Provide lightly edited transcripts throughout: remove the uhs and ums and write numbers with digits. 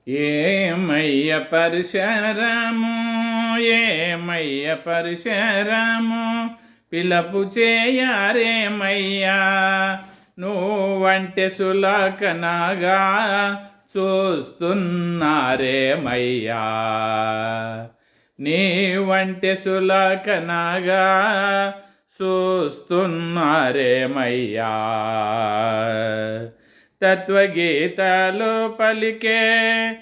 ఏమయ్య పరశురాము, ఏమయ్య పరశురాము, పిలపు చేయరేమయ్యా. నువ్వంటే సులకనగా చూస్తున్నారేమయ్యా. నీవంటే సులకనగా చూస్తున్నారేమయ్యా. తత్వగీతాలు పలికే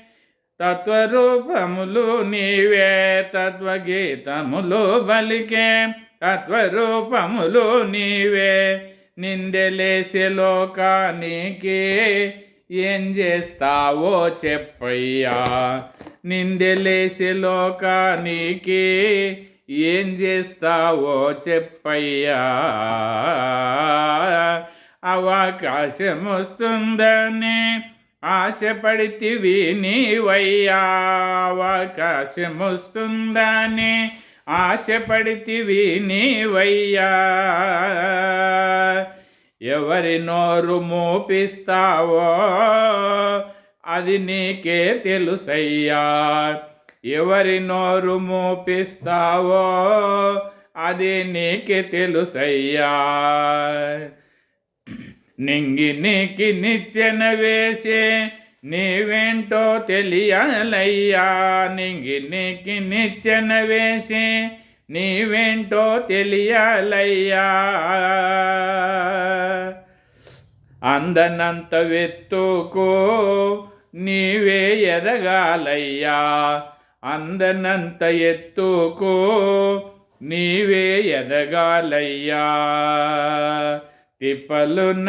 తత్వరూపములు నీవే. తత్వగీతములు పలికే తత్వరూపములు నీవే. నిందెలేసే లోకానికి ఏం చేస్తావో చెప్పయ్యా. నిందెలేసే లోకానికి ఏం చేస్తావో చెప్పయ్యా. అవకాశం వస్తుందని ఆశపడితివి నీవయ్యా. అవకాశం వస్తుందని ఆశపడితివి నీవయ్యా. ఎవరి నోరు మోపిస్తావో అది నీకే తెలుసయ్యా. ఎవరి నోరు మోపిస్తావో అది నీకే తెలుసయ్యా. నింగినికి నిచ్చెన వేసే నీవేంటో తెలియాలయ్యా. నింగినికి నిచ్చెన వేసే నీవేంటో తెలియాలయ్యా. అందనంత వెత్తుకో నీవే ఎదగాలయ్యా. అందనంత ఎత్తుకో నీవే ఎదగాలయ్యా. తిప్పలున్నగాని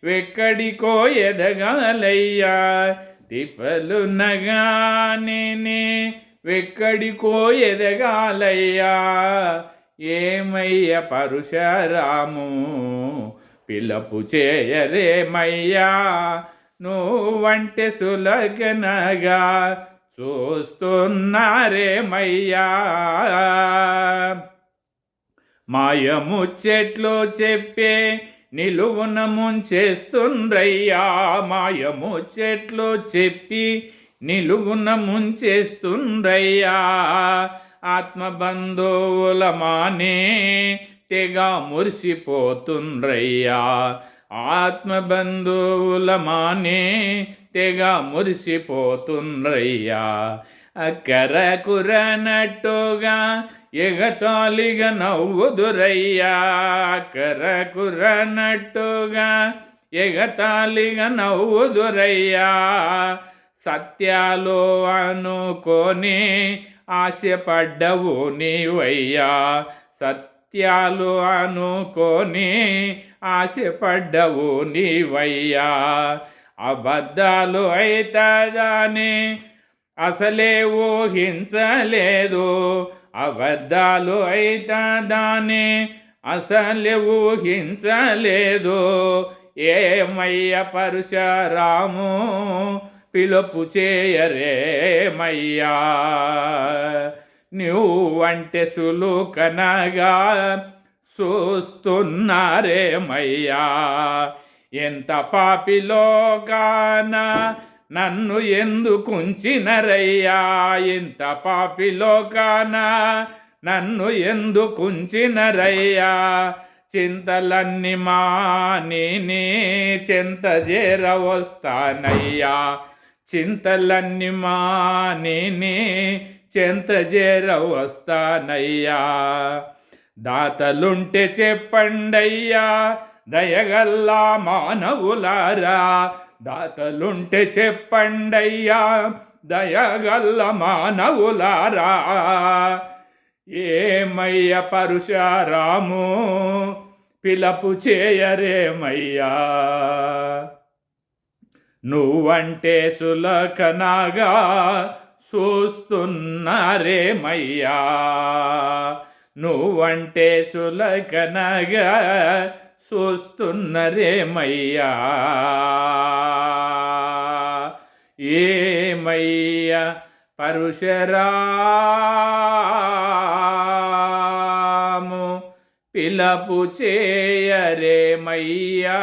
వెక్కడికో ఎదగాలయ్యా. తిప్పలున్నగాని వెక్కడికో ఎదగాలయ్యా. ఏమయ్య పరశురాము, పిలపు చేయరేమయ్యా. నువ్వంటే సులకనగా చూస్తున్నారేమయ్యా. మాయముచ్చెట్లు చెప్పే నిలువున ముంచేస్తుండ్రయ్యా. మాయముచ్చెట్లు చెప్పి నిలువున ముంచేస్తుండ్రయ్యా. ఆత్మబంధువుల మానే తెగ మురిసిపోతుండ్రయ్యా. ఆత్మబంధువుల మానే తెగ మురిసిపోతుండ్రయ్యా. అక్కర కురనట్టుగా ఎగతాళిగా నవ్వుదురయ్యా. అక్కర కురనట్టుగా ఎగతాళిగా నవ్వుదురయ్యా. సత్యాలు అనుకొని ఆశపడ్డవు నీవయ్యా. సత్యాలు అనుకొని ఆశపడ్డవు నీవయ్యా. అబద్ధాలు అయితదని అసలే ఊహించలేదు. అబద్ధాలు అయితదని అసలే ఊహించలేదు. ఏమయ్య పరశురాము, పిలుపు చేయరేమయ్యా. నువ్వంటే సులుకనగా చూస్తున్నారేమయ్యా. ఎంత పాపిలోకాన నన్ను ఎందుకుంచినరయ్యా. ఎంత పాపిలోకాన నన్ను ఎందుకుంచినరయ్యా. చింతలన్నీ మాని నీ చెంత చేరవస్తానయ్యా. చింతలన్నీ మాని నీ చెంత చేరవస్తానయ్యా. దాతలుంటే చెప్పండయ్యా, దయగల్లా మానవులారా. దాతలుంటే చెప్పండయ్యా, దయగల్ల మానవులారా. ఏమయ్య పరశురాము, పిలపు చేయరేమయ్యా. నువ్వంటే సులకనగా చూస్తున్నారేమయ్యా. నువ్వంటే సులకనగా చూస్తున్నరేమయ్యా. ఏమయ్య పరశురాము, పిలపు చేయరేమయ్యా.